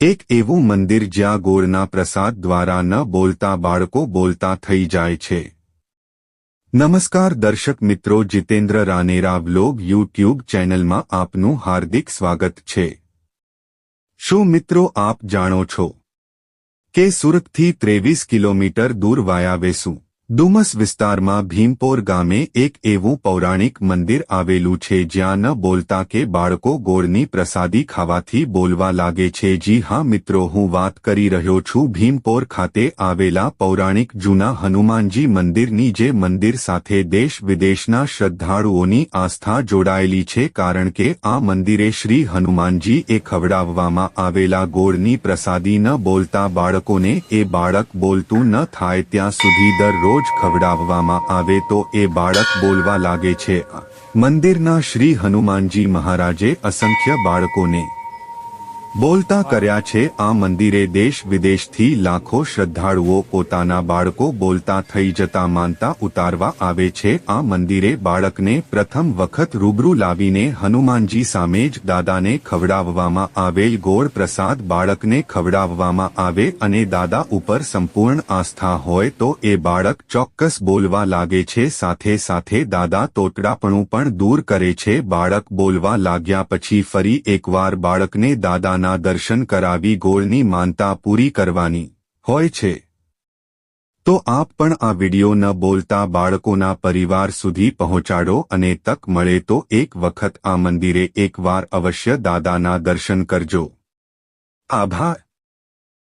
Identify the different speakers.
Speaker 1: એક એવું મંદિર જ્યાં ગોળના પ્રસાદ દ્વારા ન બોલતા બાળકો બોલતા થઈ જાય છે। નમસ્કાર દર્શક મિત્રો, જીતેન્દ્ર રાનેરા વ્લોગ યુટ્યુબ ચેનલમાં આપનું હાર્દિક સ્વાગત છે। શું મિત્રો આપ જાણો છો કે સુરતથી 23 કિલોમીટર દૂર વાયાવેસુ ડુમસ વિસ્તારમાં ભીમપોર ગામે એક એવું પૌરાણિક મંદિર આવેલું છે જ્યાં ન બોલતા કે બાળકો ગોળની પ્રસાદી ખાવાથી બોલવા લાગે છે। જી હા મિત્રો, હું વાત કરી રહ્યો છું ભીમપોર ખાતે આવેલા પૌરાણિક જૂના હનુમાનજી મંદિરની, જે મંદિર સાથે દેશ વિદેશના શ્રદ્ધાળુઓની આસ્થા જોડાયેલી છે, કારણ કે આ મંદિરે શ્રી હનુમાનજી એ ખવડાવવામાં આવેલા ગોળની પ્રસાદી ન બોલતા બાળકોને એ બાળક બોલતું ન થાય ત્યાં સુધી દરરોજ ખવડાવવામાં આવે તો એ બાળક બોલવા લાગે છે। મંદિરના શ્રી હનુમાનજી મહારાજે અસંખ્ય બાળકોને બોલતા કર્યા છે। આ મંદિરે દેશ વિદેશથી લાખો શ્રદ્ધાળુઓ પોતાના બાળકો બોલતા થઈ જતા માનતા ઉતારવા આવે છે। આ મંદિરે બાળકને પ્રથમ વખત રૂબરૂ લાવીને હનુમાનજી સામે જ દાદાને ખવડાવવામાં આવેલ ગોળ પ્રસાદ બાળકને ખવડાવવામાં આવે અને દાદા ઉપર સંપૂર્ણ આસ્થા હોય તો એ બાળક ચોક્કસ બોલવા લાગે છે। સાથે સાથે દાદા તોતડાપણું પણ દૂર કરે છે। બાળક બોલવા લાગ્યા પછી ફરી એકવાર બાળકને દાદાના દર્શન કરાવી ગોળની માનતા પૂરી કરવાની હોય છે। તો આપ પણ આ વિડિયો ન બોલતા બાળકોના પરિવાર સુધી પહોંચાડો અને તક મળે તો એક વખત આ મંદિરે એકવાર અવશ્ય દાદાના દર્શન કરજો। આભાર।